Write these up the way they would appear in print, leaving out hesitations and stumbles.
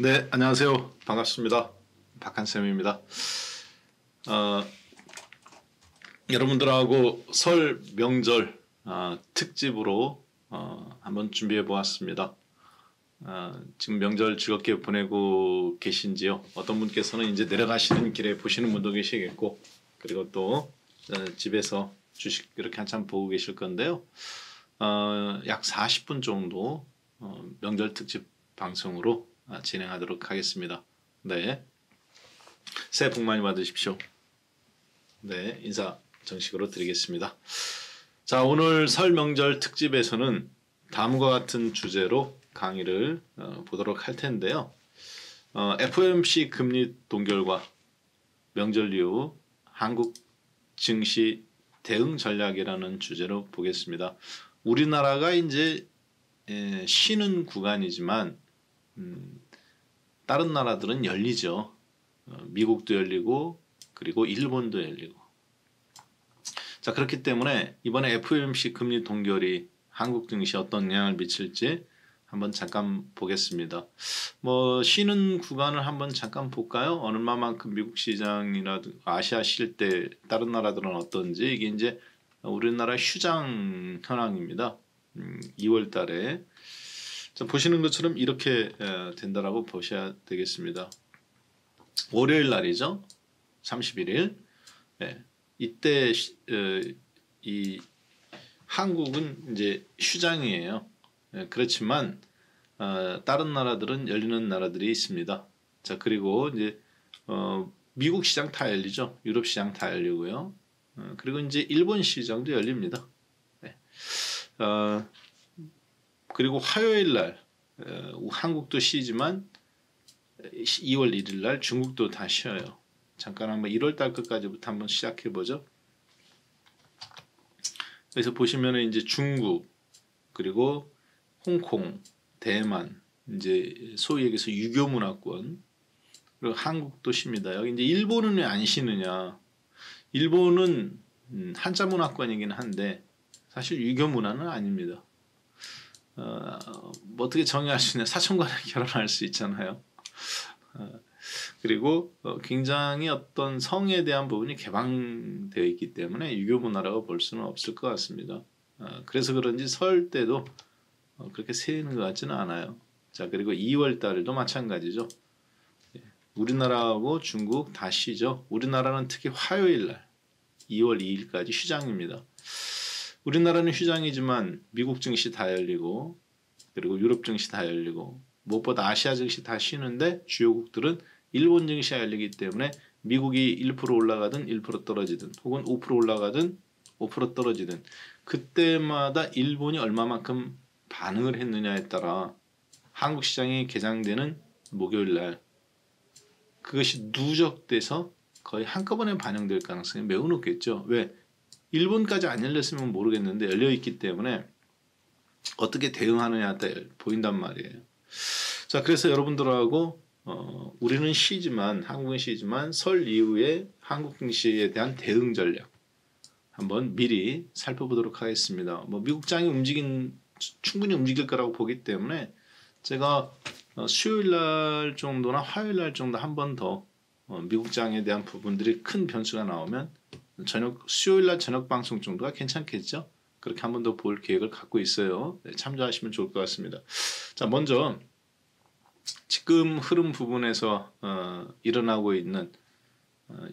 네, 안녕하세요. 반갑습니다. 박한쌤입니다. 여러분들하고 설 명절 특집으로 한번 준비해 보았습니다. 지금 명절 즐겁게 보내고 계신지요? 어떤 분께서는 이제 내려가시는 길에 보시는 분도 계시겠고, 그리고 또 집에서 주식 이렇게 한참 보고 계실 건데요. 약 40분 정도 명절 특집 방송으로 진행하도록 하겠습니다. 네, 새해 복 많이 받으십시오. 네, 인사 정식으로 드리겠습니다. 자, 오늘 설 명절 특집에서는 다음과 같은 주제로 강의를 보도록 할 텐데요. FOMC 금리 동결과 명절 이후 한국 증시 대응 전략이라는 주제로 보겠습니다. 우리나라가 이제 쉬는 구간이지만 다른 나라들은 열리죠. 미국도 열리고 그리고 일본도 열리고. 자, 그렇기 때문에 이번에 FOMC 금리 동결이 한국 증시에 어떤 영향을 미칠지 한번 잠깐 보겠습니다. 쉬는 구간을 한번 잠깐 볼까요? 얼마만큼 미국 시장이라든가 아시아 쉴 때 다른 나라들은 어떤지. 이게 이제 우리나라 휴장 현황입니다. 2월 달에. 자, 보시는 것처럼 이렇게 된다라고 보셔야 되겠습니다. 월요일 날이죠. 31일. 네. 이때 이 한국은 이제 휴장이에요. 그렇지만 다른 나라들은 열리는 나라들이 있습니다. 자, 그리고 이제 미국 시장 다 열리죠. 유럽 시장 다 열리고요. 그리고 이제 일본 시장도 열립니다. 네. 그리고 화요일 날 한국도 쉬지만 2월 1일 날 중국도 다 쉬어요. 잠깐 한번 1월 달 끝까지부터 한번 시작해 보죠. 그래서 보시면은 이제 중국 그리고 홍콩, 대만, 이제 소위 얘기해서 유교 문화권, 그리고 한국도 쉽니다. 여기 이제 일본은 왜 안 쉬느냐? 일본은 한자 문화권이긴 한데 사실 유교 문화는 아닙니다. 어떻게 정의할 수 있냐? 사촌간에 결혼할 수 있잖아요. 그리고 굉장히 어떤 성에 대한 부분이 개방되어 있기 때문에 유교 문화라고 볼 수는 없을 것 같습니다. 그래서 그런지 설 때도 그렇게 세이는 것 같지는 않아요. 자, 그리고 2월 달도 마찬가지죠. 우리나라하고 중국 다 쉬죠. 우리나라는 특히 화요일 날 2월 2일까지 휴장입니다. 우리나라는 휴장이지만 미국 증시 다 열리고 그리고 유럽 증시 다 열리고 무엇보다 아시아 증시 다 쉬는데 주요국들은 일본 증시가 열리기 때문에 미국이 1% 올라가든 1% 떨어지든 혹은 5% 올라가든 5% 떨어지든 그때마다 일본이 얼마만큼 반응을 했느냐에 따라 한국 시장이 개장되는 목요일 날 그것이 누적돼서 거의 한꺼번에 반영될 가능성이 매우 높겠죠. 왜? 일본까지 안 열렸으면 모르겠는데 열려있기 때문에 어떻게 대응하느냐에 따라 보인단 말이에요. 자, 그래서 여러분들하고 우리는 쉬지만 한국은 쉬지만 설 이후에 한국 증시에 대한 대응 전략 한번 미리 살펴보도록 하겠습니다. 미국장이 충분히 움직일 거라고 보기 때문에 제가 수요일 날 정도나 화요일 날 정도 한 번 더 미국장에 대한 부분들이 큰 변수가 나오면 수요일 날 저녁 방송 정도가 괜찮겠죠? 그렇게 한 번 더 볼 계획을 갖고 있어요. 네, 참조하시면 좋을 것 같습니다. 자, 먼저 지금 흐름 부분에서 일어나고 있는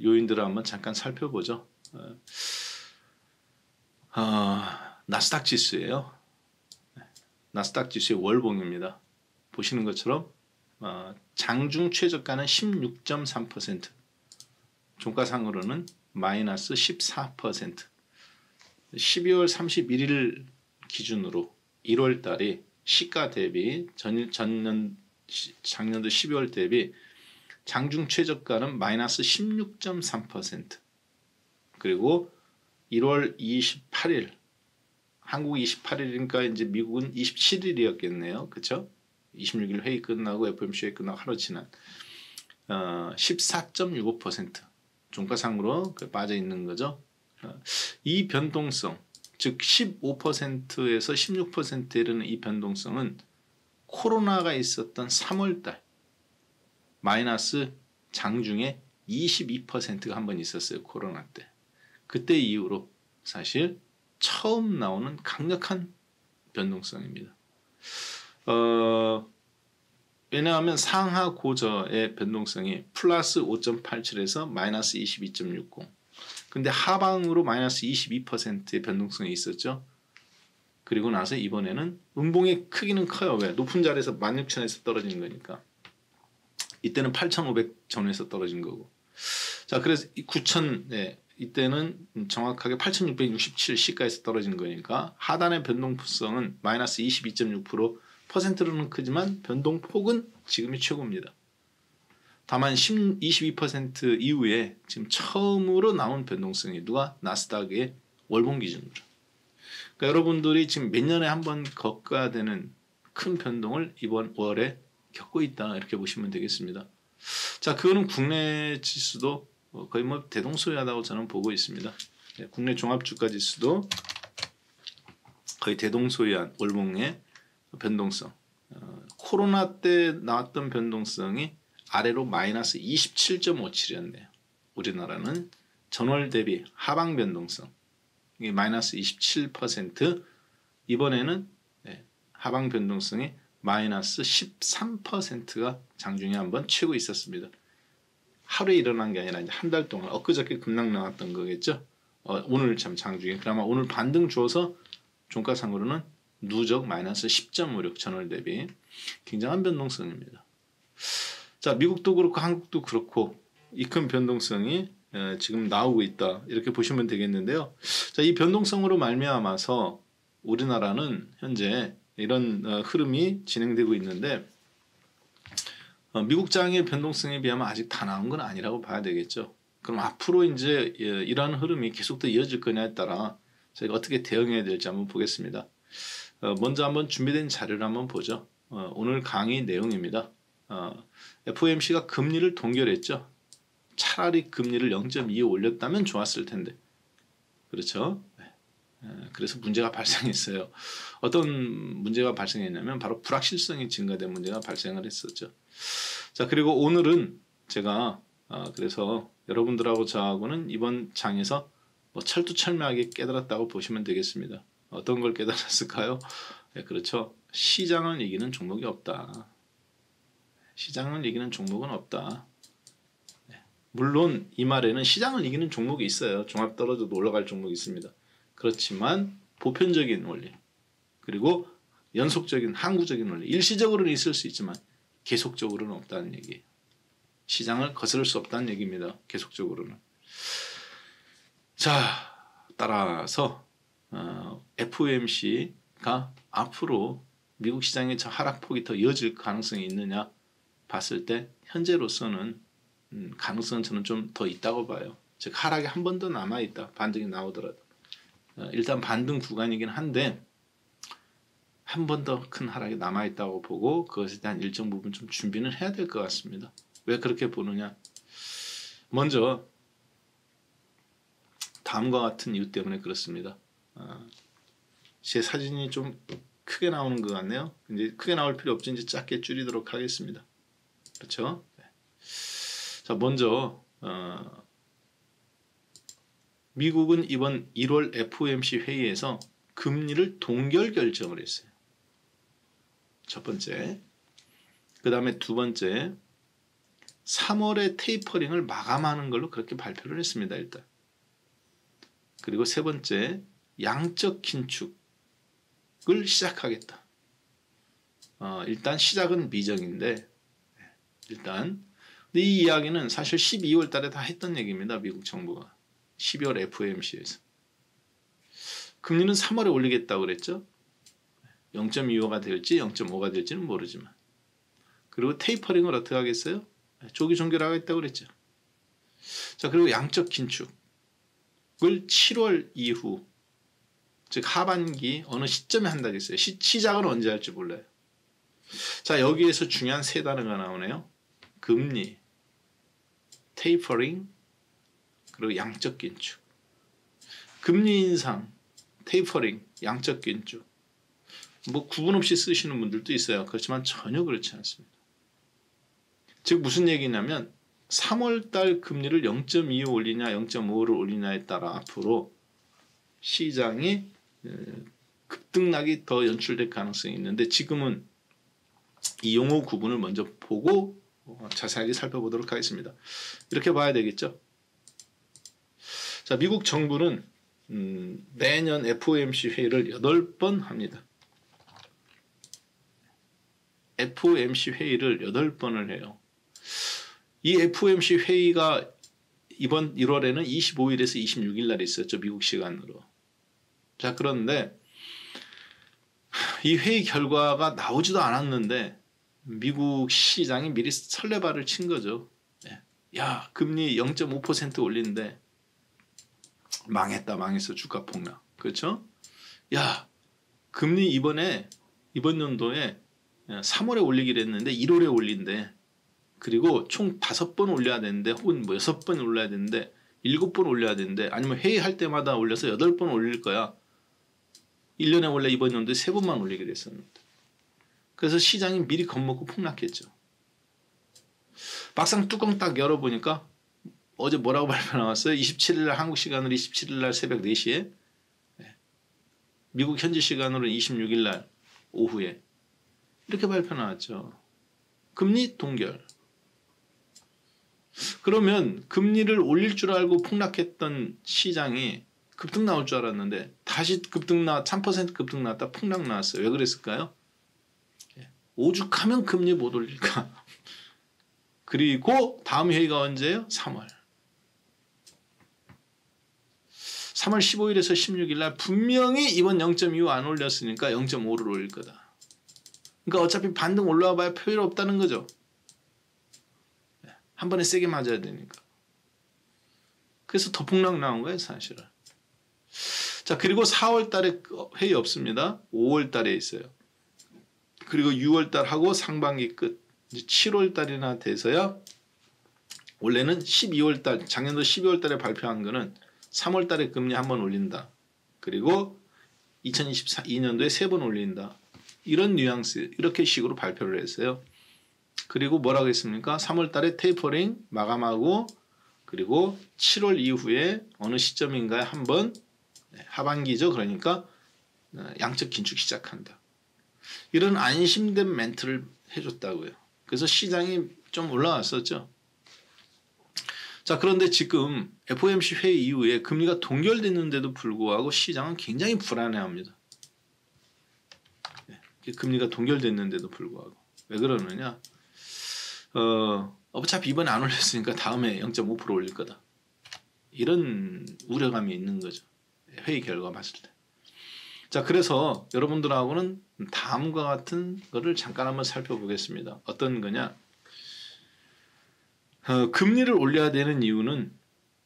요인들을 한번 잠깐 살펴보죠. 나스닥 지수예요. 나스닥 지수의 월봉입니다. 보시는 것처럼 장중 최저가는 16.3%, 종가상으로는 마이너스 14%. 12월 31일 기준으로 1월 달이 시가 대비 작년도 12월 대비 장중 최저가는 마이너스 16.3%. 그리고 1월 28일, 한국 28일이니까 이제 미국은 27일이었겠네요. 그렇죠? 26일 회의 끝나고 FOMC 회의 끝나고 하루 지난 14.65% 종가상으로 빠져 있는 거죠. 이 변동성, 즉 15%에서 16%에 이르는 이 변동성은 코로나가 있었던 3월달 마이너스 장중에 22%가 한 번 있었어요. 코로나 때. 그때 이후로 사실 처음 나오는 강력한 변동성입니다. 왜냐하면 상하 고저의 변동성이 플러스 5.87에서 마이너스 22.60. 근데 하방으로 마이너스 22%의 변동성이 있었죠. 그리고 나서 이번에는 음봉의 크기는 커요. 왜? 높은 자리에서 16,000에서 떨어진 거니까. 이때는 8,500 전후에서 떨어진 거고. 자, 그래서 9,000, 네, 이때는 정확하게 8,667 시가에서 떨어진 거니까 하단의 변동성은 마이너스 22.6%, 퍼센트로는 크지만 변동폭은 지금이 최고입니다. 다만 22% 이후에 지금 처음으로 나온 변동성이 누가? 나스닥의 월봉 기준으로. 그러니까 여러분들이 지금 몇 년에 한 번 겪어야 되는 큰 변동을 이번 월에 겪고 있다, 이렇게 보시면 되겠습니다. 자, 그거는 국내 지수도 거의 뭐 대동소이하다고 저는 보고 있습니다. 네, 국내 종합주가 지수도 거의 대동소이한 월봉의 변동성. 코로나 때 나왔던 변동성이 아래로 마이너스 27.57이었네요. 우리나라는 전월 대비 하방 변동성 이게 마이너스 27%, 이번에는 하방 변동성이 마이너스 13%가 장중에 한번 치고 있었습니다. 하루에 일어난 게 아니라 이제 한 달 동안 엊그저께 급락 나왔던 거겠죠. 오늘 참 장중에 그나마 오늘 반등 주어서 종가상으로는 누적 마이너스 10.56 전월 대비 굉장한 변동성입니다. 자, 미국도 그렇고 한국도 그렇고 이 큰 변동성이 지금 나오고 있다, 이렇게 보시면 되겠는데요. 자, 이 변동성으로 말미암아서 우리나라는 현재 이런 흐름이 진행되고 있는데 미국장의 변동성에 비하면 아직 다 나온 건 아니라고 봐야 되겠죠. 그럼 앞으로 이제 이러한 흐름이 계속더 이어질 거냐에 따라 저희가 어떻게 대응해야 될지 한번 보겠습니다. 먼저 한번 준비된 자료를 한번 보죠. 오늘 강의 내용입니다. FOMC가 금리를 동결했죠. 차라리 금리를 0.25 올렸다면 좋았을 텐데. 그렇죠? 그래서 문제가 발생했어요. 어떤 문제가 발생했냐면 바로 불확실성이 증가된 문제가 발생을 했었죠. 자, 그리고 오늘은 제가 그래서 여러분들하고 저하고는 이번 장에서 뭐 철두철미하게 깨달았다고 보시면 되겠습니다. 어떤 걸 깨달았을까요? 네, 그렇죠. 시장을 이기는 종목이 없다. 시장을 이기는 종목은 없다. 물론 이 말에는 시장을 이기는 종목이 있어요. 종합 떨어져도 올라갈 종목이 있습니다. 그렇지만 보편적인 원리 그리고 연속적인 항구적인 원리, 일시적으로는 있을 수 있지만 계속적으로는 없다는 얘기예요. 시장을 거스를 수 없다는 얘기입니다. 계속적으로는. 자, 따라서 FOMC가 앞으로 미국 시장의 저 하락폭이 더 이어질 가능성이 있느냐 봤을 때 현재로서는 가능성은 저는 좀 더 있다고 봐요. 즉 하락이 한 번 더 남아있다. 반등이 나오더라도. 일단 반등 구간이긴 한데 한 번 더 큰 하락이 남아있다고 보고 그것에 대한 일정 부분 좀 준비는 해야 될 것 같습니다. 왜 그렇게 보느냐. 먼저 다음과 같은 이유 때문에 그렇습니다. 제 사진이 좀 크게 나오는 것 같네요. 이제 크게 나올 필요 없지. 이제 작게 줄이도록 하겠습니다. 그렇죠? 네. 자, 먼저 미국은 이번 1월 FOMC 회의에서 금리를 동결 결정을 했어요. 첫 번째. 그 다음에 두 번째, 3월에 테이퍼링을 마감하는 걸로 그렇게 발표를 했습니다. 일단. 그리고 세 번째, 양적 긴축을 시작하겠다. 일단 시작은 미정인데 일단 근데 이 이야기는 사실 12월 달에 다 했던 얘기입니다. 미국 정부가 12월 FOMC에서 금리는 3월에 올리겠다고 그랬죠. 0.25가 될지 0.5가 될지는 모르지만, 그리고 테이퍼링을 어떻게 하겠어요? 조기 종결하겠다고 그랬죠. 자, 그리고 양적 긴축을 7월 이후, 즉 하반기 어느 시점에 한다고 했어요. 시작은 언제 할지 몰라요. 자, 여기에서 중요한 세 단어가 나오네요. 금리, 테이퍼링, 그리고 양적 긴축. 금리 인상, 테이퍼링, 양적 긴축. 뭐 구분 없이 쓰시는 분들도 있어요. 그렇지만 전혀 그렇지 않습니다. 즉 무슨 얘기냐면 3월달 금리를 0.25 올리냐 0.5를 올리냐에 따라 앞으로 시장이 급등락이 더 연출될 가능성이 있는데 지금은 이 용어 구분을 먼저 보고 자세하게 살펴보도록 하겠습니다. 이렇게 봐야 되겠죠. 자, 미국 정부는 매년 FOMC 회의를 8번 합니다. FOMC 회의를 8번을 해요. 이 FOMC 회의가 이번 1월에는 25일에서 26일 날 있었죠. 미국 시간으로. 자, 그런데 이 회의 결과가 나오지도 않았는데 미국 시장이 미리 설레발을 친 거죠. 야, 금리 0.5% 올린데 망했어. 주가 폭락. 그렇죠? 야, 금리 이번 연도에 3월에 올리기로 했는데 1월에 올린대. 그리고 총 5번 올려야 되는데 혹은 뭐 6번 올려야 되는데 7번 올려야 되는데 아니면 회의할 때마다 올려서 8번 올릴 거야. 1년에 원래 이번 연도에 3번만 올리기로 했었는데. 그래서 시장이 미리 겁먹고 폭락했죠. 막상 뚜껑 딱 열어보니까 어제 뭐라고 발표 나왔어요? 27일 한국 시간으로 27일 날 새벽 4시에 미국 현지 시간으로 26일 날 오후에 이렇게 발표 나왔죠. 금리 동결. 그러면 금리를 올릴 줄 알고 폭락했던 시장이 급등 나올 줄 알았는데 다시 3% 급등 나왔다 폭락 나왔어요. 왜 그랬을까요? 오죽하면 금리 못 올릴까. 그리고 다음 회의가 언제예요? 3월 15일에서 16일 날 분명히 이번 0.25 안 올렸으니까 0.5를 올릴 거다. 그러니까 어차피 반등 올라와 봐야 표현 없다는 거죠. 한 번에 세게 맞아야 되니까. 그래서 더 폭락 나온 거예요, 사실은. 자, 그리고 4월 달에 회의 없습니다. 5월 달에 있어요. 그리고 6월 달하고 상반기 끝. 이제 7월 달이나 돼서야 원래는 12월 달, 작년도 12월 달에 발표한 거는 3월 달에 금리 한 번 올린다. 그리고 2022년도에 3번 올린다. 이런 뉘앙스, 이렇게 식으로 발표를 했어요. 그리고 뭐라고 했습니까? 3월 달에 테이퍼링 마감하고 그리고 7월 이후에 어느 시점인가에 한번 하반기죠. 그러니까 양적 긴축 시작한다. 이런 안심된 멘트를 해줬다고요. 그래서 시장이 좀 올라왔었죠. 자, 그런데 지금 FOMC 회의 이후에 금리가 동결됐는데도 불구하고 시장은 굉장히 불안해합니다. 금리가 동결됐는데도 불구하고. 왜 그러느냐? 어차피 이번에 안 올렸으니까 다음에 0.5% 올릴 거다. 이런 우려감이 있는 거죠. 회의 결과 봤을 때. 자, 그래서 여러분들하고는 다음과 같은 거를 잠깐 한번 살펴보겠습니다. 어떤 거냐? 금리를 올려야 되는 이유는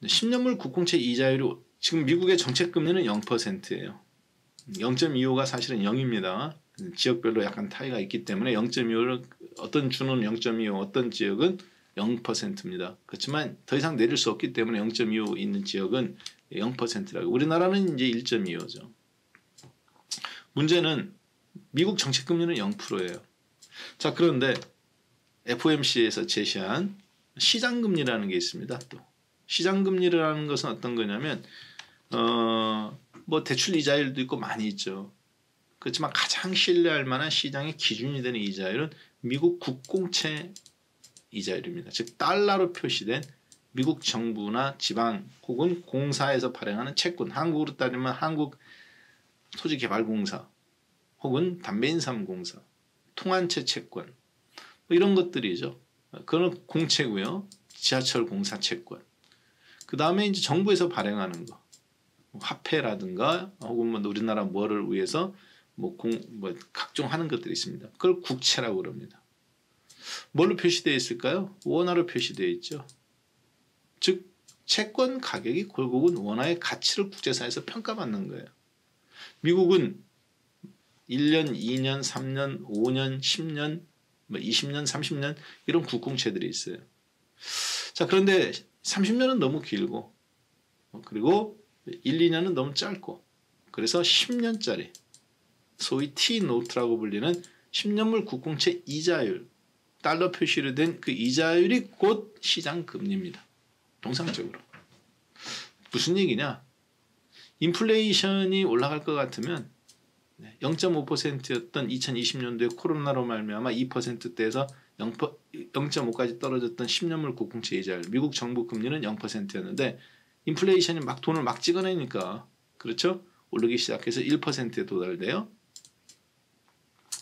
10년물 국공채 이자율이 지금 미국의 정책 금리는 0%예요. 0.25가 사실은 0입니다. 지역별로 약간 차이가 있기 때문에 0.25를 어떤 주는 0.25, 어떤 지역은 0%입니다. 그렇지만 더 이상 내릴 수 없기 때문에 0.25 있는 지역은 0%라고. 우리나라는 이제 1.25죠. 문제는 미국 정책 금리는 0%예요. 자, 그런데 FOMC에서 제시한 시장 금리라는 게 있습니다. 또 시장 금리라는 것은 어떤 거냐면 뭐 대출 이자율도 있고 많이 있죠. 그렇지만 가장 신뢰할 만한 시장의 기준이 되는 이자율은 미국 국공채 이자율입니다. 즉 달러로 표시된 미국 정부나 지방 혹은 공사에서 발행하는 채권, 한국으로 따지면 한국토지개발공사 혹은 담배인삼공사, 통한채 채권 뭐 이런 것들이죠. 그건 공채고요. 지하철 공사 채권. 그 다음에 이제 정부에서 발행하는 거, 화폐라든가 혹은 뭐 우리나라 뭐를 위해서 뭐 각종 하는 것들이 있습니다. 그걸 국채라고 그럽니다. 뭘로 표시되어 있을까요? 원화로 표시되어 있죠. 즉 채권 가격이 결국은 원화의 가치를 국제사에서 평가받는 거예요. 미국은 1년, 2년, 3년, 5년, 10년, 20년, 30년 이런 국공채들이 있어요. 자, 그런데 30년은 너무 길고 그리고 1, 2년은 너무 짧고 그래서 10년짜리 소위 T노트라고 불리는 10년물 국공채 이자율 달러 표시로 된 그 이자율이 곧 시장 금리입니다. 통상적으로. 무슨 얘기냐? 인플레이션이 올라갈 것 같으면 0.5%였던 2020년도에 코로나로 말미암아 2%대에서 0.5까지 떨어졌던 10년물 국공채 이자율, 미국 정부 금리는 0%였는데 인플레이션이 막 돈을 막 찍어내니까 그렇죠? 오르기 시작해서 1%에 도달돼요.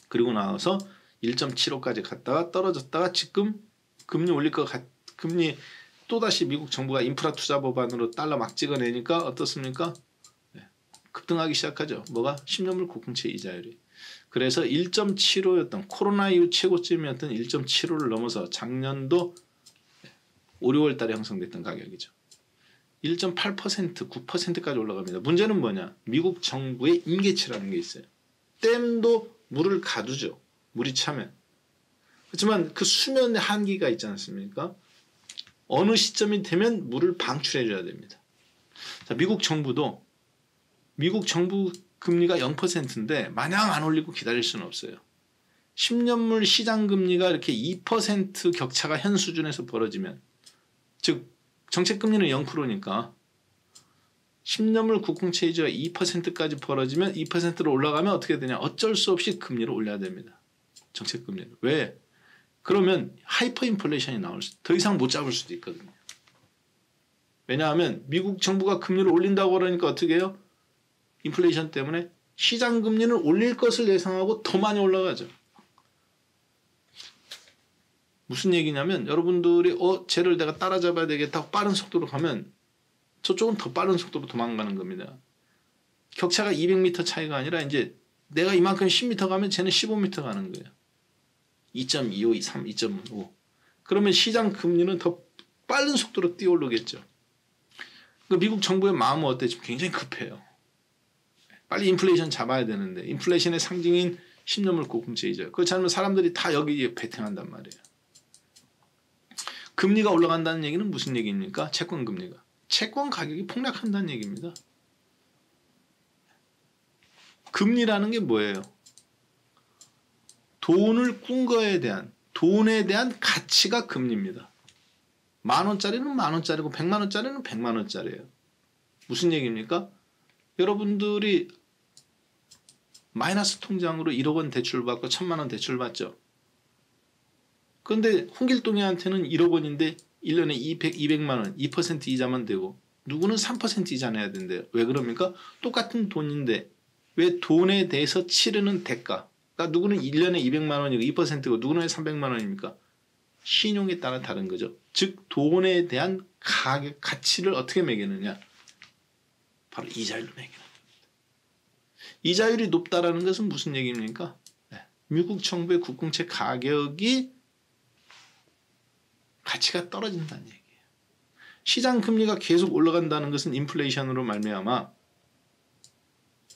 그리고 나서 1.75까지 갔다가 떨어졌다가 지금 금리 올릴 것 금리 또다시 미국 정부가 인프라 투자 법안으로 달러 막 찍어내니까 어떻습니까? 급등하기 시작하죠. 뭐가? 10년물 국공채 이자율이. 그래서 1.75였던 코로나 이후 최고점이었던 1.75를 넘어서 작년도 5, 6월 달에 형성됐던 가격이죠. 1.8%, 9%까지 올라갑니다. 문제는 뭐냐? 미국 정부의 임계치라는 게 있어요. 댐도 물을 가두죠. 물이 차면. 그렇지만 그 수면의 한계가 있지 않습니까? 어느 시점이 되면 물을 방출해 줘야 됩니다. 자, 미국 정부 금리가 0%인데 마냥 안 올리고 기다릴 수는 없어요. 10년물 시장 금리가 이렇게 2% 격차가 현 수준에서 벌어지면, 즉 정책 금리는 0%니까 10년물 국공채 이자가 2%까지 벌어지면 2%로 올라가면 어떻게 되냐? 어쩔 수 없이 금리를 올려야 됩니다. 정책 금리를. 왜? 그러면 하이퍼 인플레이션이 더 이상 못 잡을 수도 있거든요. 왜냐하면 미국 정부가 금리를 올린다고 그러니까 어떻게 해요? 인플레이션 때문에 시장 금리는 올릴 것을 예상하고 더 많이 올라가죠. 무슨 얘기냐면 여러분들이 쟤를 내가 따라잡아야 되겠다고 빠른 속도로 가면 저쪽은 더 빠른 속도로 도망가는 겁니다. 격차가 200m 차이가 아니라 이제 내가 이만큼 10m 가면 쟤는 15m 가는 거예요. 2.25, 2.3, 2.5. 그러면 시장 금리는 더 빠른 속도로 뛰어오르겠죠. 미국 정부의 마음은 어때? 지금 굉장히 급해요. 빨리 인플레이션 잡아야 되는데 인플레이션의 상징인 10년물 국공채 이자. 그렇지 않으면 사람들이 다 여기에 베팅한단 말이에요. 금리가 올라간다는 얘기는 무슨 얘기입니까? 채권 금리가. 채권 가격이 폭락한다는 얘기입니다. 금리라는 게 뭐예요? 돈을 꾼 거에 대한, 돈에 대한 가치가 금리입니다. 10,000원짜리는 10,000원짜리고 100만원짜리는 100만원짜리예요. 무슨 얘기입니까? 여러분들이 마이너스 통장으로 1억 원 대출받고 1,000만 원 대출받죠. 그런데 홍길동이한테는 1억 원인데 1년에 200만 원, 2% 이자만 되고 누구는 3% 이자 내야 된대요. 왜 그럽니까? 똑같은 돈인데 왜 돈에 대해서 치르는 대가, 그러니까 누구는 1년에 200만 원이고 2%고 누구는 왜 300만 원입니까? 신용에 따라 다른 거죠. 즉 돈에 대한 가격, 가치를 어떻게 매기느냐? 바로 이자율로 매기는 겁니다. 이자율이 높다라는 것은 무슨 얘기입니까? 미국 정부의 국공채 가격이 가치가 떨어진다는 얘기예요. 시장 금리가 계속 올라간다는 것은 인플레이션으로 말미암아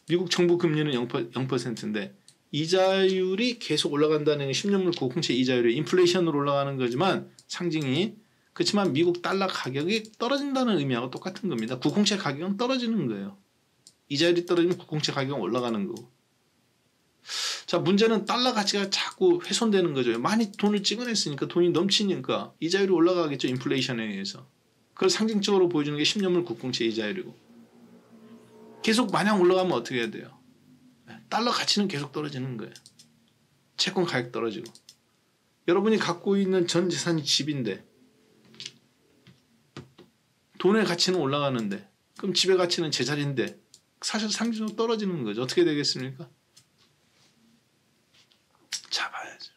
미국 정부 금리는 0%인데 이자율이 계속 올라간다는 게 10년물 국공채 이자율이 인플레이션으로 올라가는 거지만 상징이, 그렇지만 미국 달러 가격이 떨어진다는 의미하고 똑같은 겁니다. 국공채 가격은 떨어지는 거예요. 이자율이 떨어지면 국공채 가격은 올라가는 거고. 자, 문제는 달러 가치가 자꾸 훼손되는 거죠. 많이 돈을 찍어냈으니까 돈이 넘치니까 이자율이 올라가겠죠. 인플레이션에 의해서. 그걸 상징적으로 보여주는 게 10년물 국공채 이자율이고. 계속 마냥 올라가면 어떻게 해야 돼요? 달러 가치는 계속 떨어지는 거예요. 채권 가격 떨어지고. 여러분이 갖고 있는 전 재산이 집인데 돈의 가치는 올라가는데 그럼 집의 가치는 제자리인데 사실 상징적으로 떨어지는 거죠. 어떻게 되겠습니까? 잡아야죠.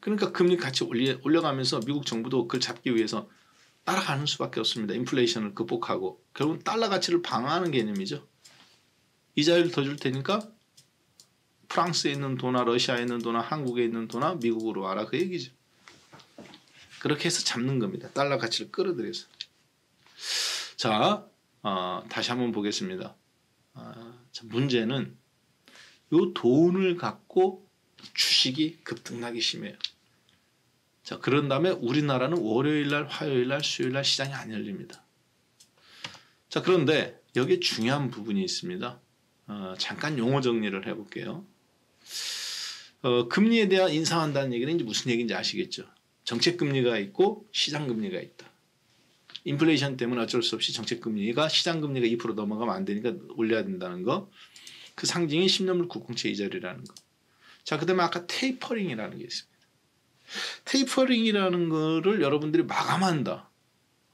그러니까 금리 같이 올려가면서 미국 정부도 그걸 잡기 위해서 따라가는 수밖에 없습니다. 인플레이션을 극복하고 결국은 달러 가치를 방어하는 개념이죠. 이자율 더 줄 테니까 프랑스에 있는 돈아, 러시아에 있는 돈아, 한국에 있는 돈아 미국으로 와라, 그 얘기죠. 그렇게 해서 잡는 겁니다. 달러 가치를 끌어들여서. 자, 다시 한번 보겠습니다. 자, 문제는 이 돈을 갖고 주식이 급등하기 심해요. 자, 그런 다음에 우리나라는 월요일날, 화요일날, 수요일날 시장이 안 열립니다. 자, 그런데 여기에 중요한 부분이 있습니다. 잠깐 용어 정리를 해볼게요. 금리에 대한 인상한다는 얘기는 이제 무슨 얘기인지 아시겠죠? 정책금리가 있고 시장금리가 있다. 인플레이션 때문에 어쩔 수 없이 정책금리가 시장금리가 2% 넘어가면 안 되니까 올려야 된다는 거. 그 상징이 10년물 국공채 이자리라는 거. 자, 그 다음에 아까 테이퍼링이라는 게 있습니다. 테이퍼링이라는 거를 여러분들이 마감한다.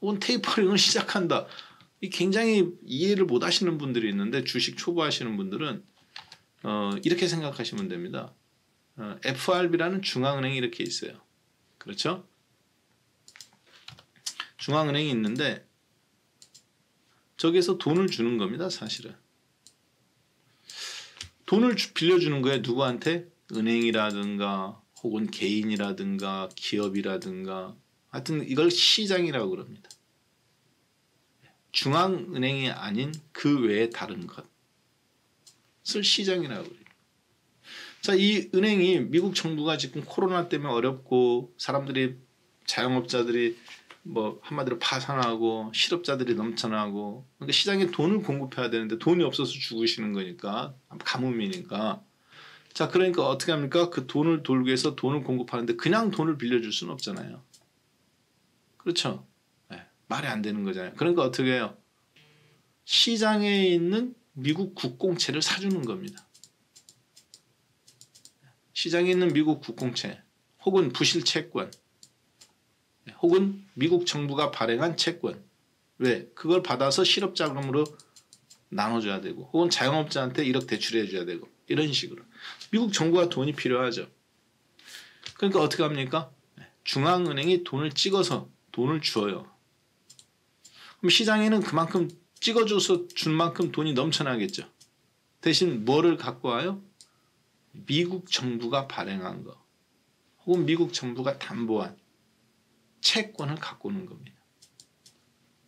혹은 테이퍼링을 시작한다. 이 굉장히 이해를 못 하시는 분들이 있는데 주식 초보 하시는 분들은 이렇게 생각하시면 됩니다. FRB라는 중앙은행이 이렇게 있어요. 그렇죠? 중앙은행이 있는데 저기에서 돈을 주는 겁니다. 사실은. 돈을 빌려주는 거예요. 누구한테? 은행이라든가 혹은 개인이라든가 기업이라든가 하여튼 이걸 시장이라고 그럽니다. 중앙은행이 아닌 그 외의 다른 것을 시장이라고 그래요. 자, 이 은행이 미국 정부가 지금 코로나 때문에 어렵고 사람들이 자영업자들이 뭐 한마디로 파산하고 실업자들이 넘쳐나고 그러니까 시장에 돈을 공급해야 되는데 돈이 없어서 죽으시는 거니까 가뭄이니까 자 그러니까 어떻게 합니까? 그 돈을 돌기 위해서 돈을 공급하는데 그냥 돈을 빌려줄 수는 없잖아요. 그렇죠? 네, 말이 안 되는 거잖아요. 그러니까 어떻게 해요? 시장에 있는 미국 국공채를 사주는 겁니다. 시장에 있는 미국 국공채 혹은 부실 채권 혹은 미국 정부가 발행한 채권 왜? 그걸 받아서 실업자금으로 나눠줘야 되고 혹은 자영업자한테 1억 대출해 줘야 되고 이런 식으로 미국 정부가 돈이 필요하죠. 그러니까 어떻게 합니까? 중앙은행이 돈을 찍어서 돈을 줘요. 그럼 시장에는 그만큼 찍어줘서 준 만큼 돈이 넘쳐나겠죠. 대신 뭐를 갖고 와요? 미국 정부가 발행한 거 혹은 미국 정부가 담보한 채권을 갖고 오는 겁니다.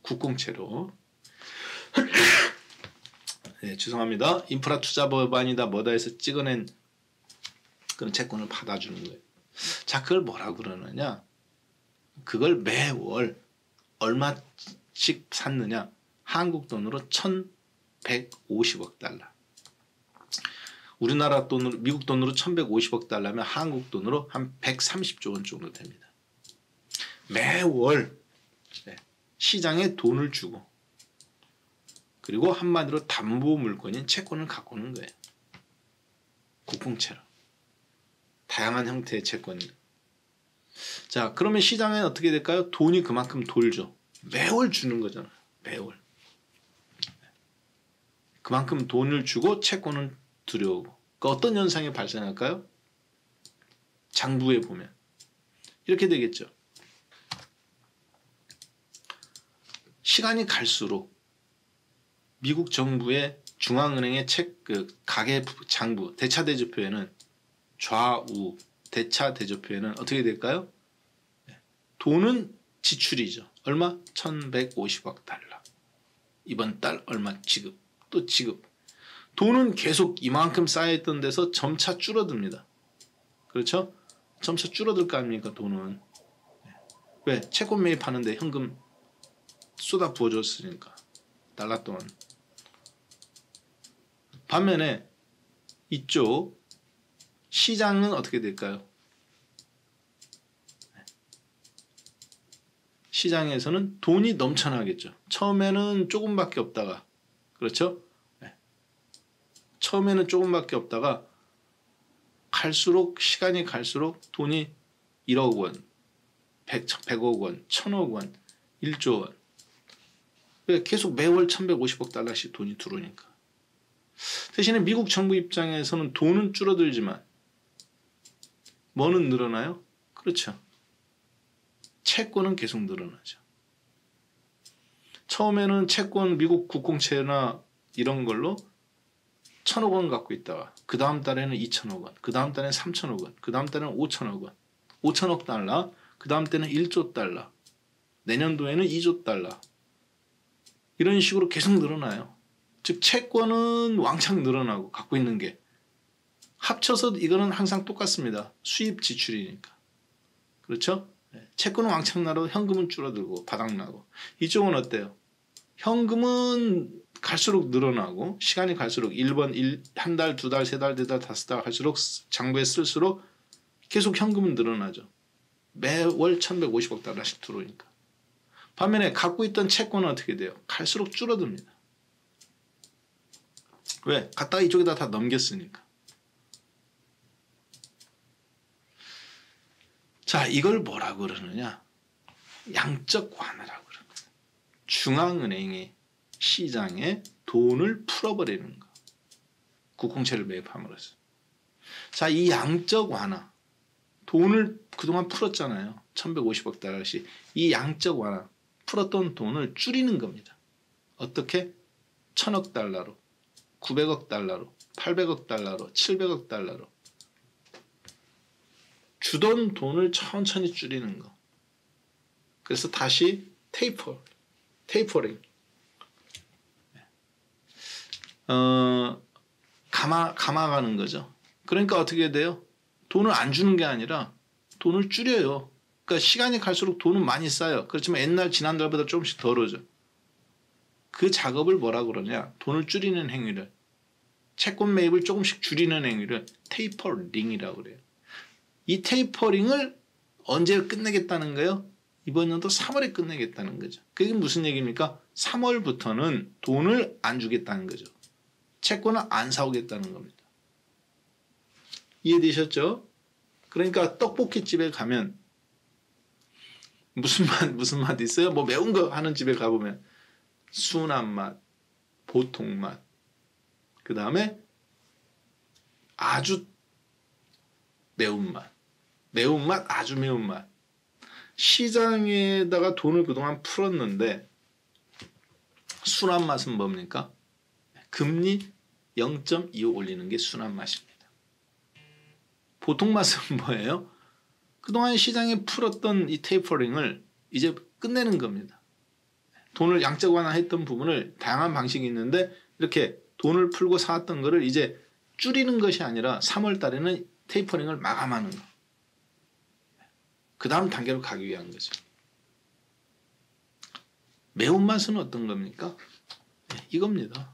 국공채로. 네, 죄송합니다. 인프라 투자 법안이다 뭐다 해서 찍어낸 그런 채권을 받아주는 거예요. 자, 그걸 뭐라고 그러느냐? 그걸 매월 얼마씩 샀느냐? 한국 돈으로 1,150억 달러. 우리나라 돈으로 미국 돈으로 1,150억 달러면 한국 돈으로 한 130조 원 정도 됩니다. 매월 시장에 돈을 주고 그리고 한마디로 담보 물건인 채권을 갖고 오는 거예요. 국공채로. 다양한 형태의 채권이. 자, 그러면 시장에 어떻게 될까요? 돈이 그만큼 돌죠. 매월 주는 거잖아요. 매월. 그만큼 돈을 주고 채권을 들여오고. 그 어떤 현상이 발생할까요? 장부에 보면 이렇게 되겠죠. 시간이 갈수록 미국 정부의 중앙은행의 가계 장부 대차대조표에는 좌우 대차대조표에는 어떻게 될까요? 돈은 지출이죠. 얼마? 1,150억 달러. 이번 달 얼마 지급. 또 지급. 돈은 계속 이만큼 쌓여있던 데서 점차 줄어듭니다. 그렇죠? 점차 줄어들 거 아닙니까 돈은. 왜? 채권 매입하는데 현금 쏟아 부어줬으니까. 달러 돈. 반면에 이쪽 시장은 어떻게 될까요? 시장에서는 돈이 넘쳐나겠죠. 처음에는 조금밖에 없다가 그렇죠? 처음에는 조금밖에 없다가 갈수록 시간이 갈수록 돈이 1억 원, 100억 원, 1000억 원, 1조 원. 계속 매월 1,150억 달러씩 돈이 들어오니까. 대신에 미국 정부 입장에서는 돈은 줄어들지만 뭐는 늘어나요? 그렇죠. 채권은 계속 늘어나죠. 처음에는 채권 미국 국공채나 이런 걸로 1,000억 원 갖고 있다가 그 다음 달에는 2,000억 원, 그 다음 달에는 3,000억 원, 그 다음 달에는 5,000억 원, 5,000억 달러, 그 다음 때는 1조 달러, 내년도에는 2조 달러 이런 식으로 계속 늘어나요. 즉 채권은 왕창 늘어나고 갖고 있는 게 합쳐서 이거는 항상 똑같습니다. 수입 지출이니까. 그렇죠? 채권은 왕창 나도 현금은 줄어들고 바닥나고. 이쪽은 어때요? 현금은 갈수록 늘어나고 시간이 갈수록 1번, 한 달, 두 달, 세 달, 네 달, 다섯 달 갈수록 장부에 쓸수록 계속 현금은 늘어나죠. 매월 1150억 달러씩 들어오니까. 반면에 갖고 있던 채권은 어떻게 돼요? 갈수록 줄어듭니다. 왜? 갖다가 이쪽에다 다 넘겼으니까. 자, 이걸 뭐라고 그러느냐? 양적 완화라고 그럽니다. 중앙은행이 시장에 돈을 풀어버리는 거. 국공채를 매입함으로써. 자, 이 양적 완화. 돈을 그동안 풀었잖아요. 1150억 달러씩. 이 양적 완화. 풀었던 돈을 줄이는 겁니다. 어떻게? 1000억 달러로, 900억 달러로, 800억 달러로, 700억 달러로. 주던 돈을 천천히 줄이는 거. 그래서 다시 테이퍼링. 감아가는 거죠. 그러니까 어떻게 돼요? 돈을 안 주는 게 아니라 돈을 줄여요. 그러니까 시간이 갈수록 돈은 많이 쌓여. 그렇지만 지난달보다 조금씩 덜어져. 그 작업을 뭐라 그러냐? 돈을 줄이는 행위를, 채권 매입을 조금씩 줄이는 행위를 테이퍼링이라고 그래요. 이 테이퍼링을 언제 끝내겠다는 거예요? 이번 연도 3월에 끝내겠다는 거죠. 그게 무슨 얘기입니까? 3월부터는 돈을 안 주겠다는 거죠. 채권을 안 사오겠다는 겁니다. 이해되셨죠? 그러니까 떡볶이집에 가면 무슨 맛 있어요? 뭐 매운 거 하는 집에 가보면 순한 맛, 보통 맛, 그 다음에 아주 매운맛, 매운맛, 아주 매운맛. 시장에다가 돈을 그동안 풀었는데 순한 맛은 뭡니까? 금리 0.25 올리는 게 순한 맛입니다. 보통 맛은 뭐예요? 그동안 시장에 풀었던 이 테이퍼링을 이제 끝내는 겁니다. 돈을 양적 완화했던 부분을 다양한 방식이 있는데 이렇게 돈을 풀고 사왔던 거를 이제 줄이는 것이 아니라 3월 달에는 테이퍼링을 마감하는 거. 그 다음 단계로 가기 위한 거죠. 매운맛은 어떤 겁니까? 이겁니다.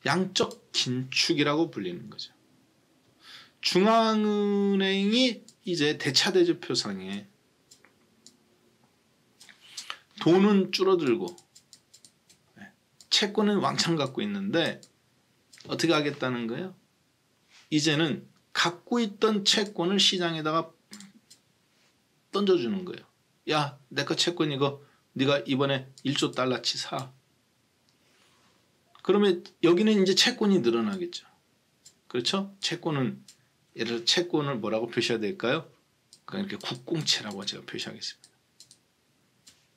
양적 긴축이라고 불리는 거죠. 중앙은행이 이제 대차대조표상에 돈은 줄어들고 채권은 왕창 갖고 있는데 어떻게 하겠다는 거예요? 이제는 갖고 있던 채권을 시장에다가 던져주는 거예요. 야, 내 거 채권 이거 네가 이번에 1조 달러치 사. 그러면 여기는 이제 채권이 늘어나겠죠. 그렇죠? 채권은 예를 들어 채권을 뭐라고 표시해야 될까요? 그냥 이렇게 국공채라고 제가 표시하겠습니다.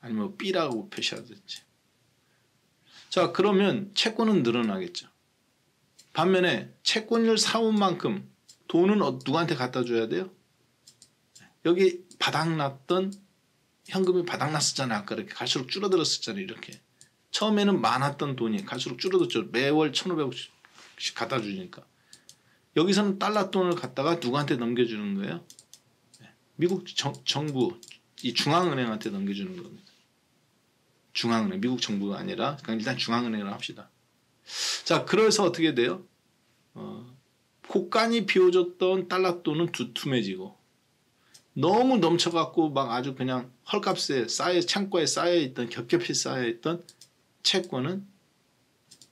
아니면 B라고 표시하든지. 자, 그러면 채권은 늘어나겠죠. 반면에 채권을 사온 만큼 돈은 누구한테 갖다 줘야 돼요? 여기 바닥났던 현금이 바닥났었잖아요. 아까 이렇게 갈수록 줄어들었었잖아요. 이렇게. 처음에는 많았던 돈이 갈수록 줄어들었죠. 매월 1,500원씩 갖다 주니까. 여기서는 달러 돈을 갖다가 누구한테 넘겨주는 거예요? 미국 정부, 이 중앙은행한테 넘겨주는 겁니다. 중앙은행, 미국 정부가 아니라 그냥 일단 중앙은행을 합시다. 자, 그래서 어떻게 돼요? 곳간이 비워졌던 달러 돈은 두툼해지고 너무 넘쳐갖고 막 아주 그냥 헐값에 창고에 쌓여있던 겹겹이 쌓여있던 채권은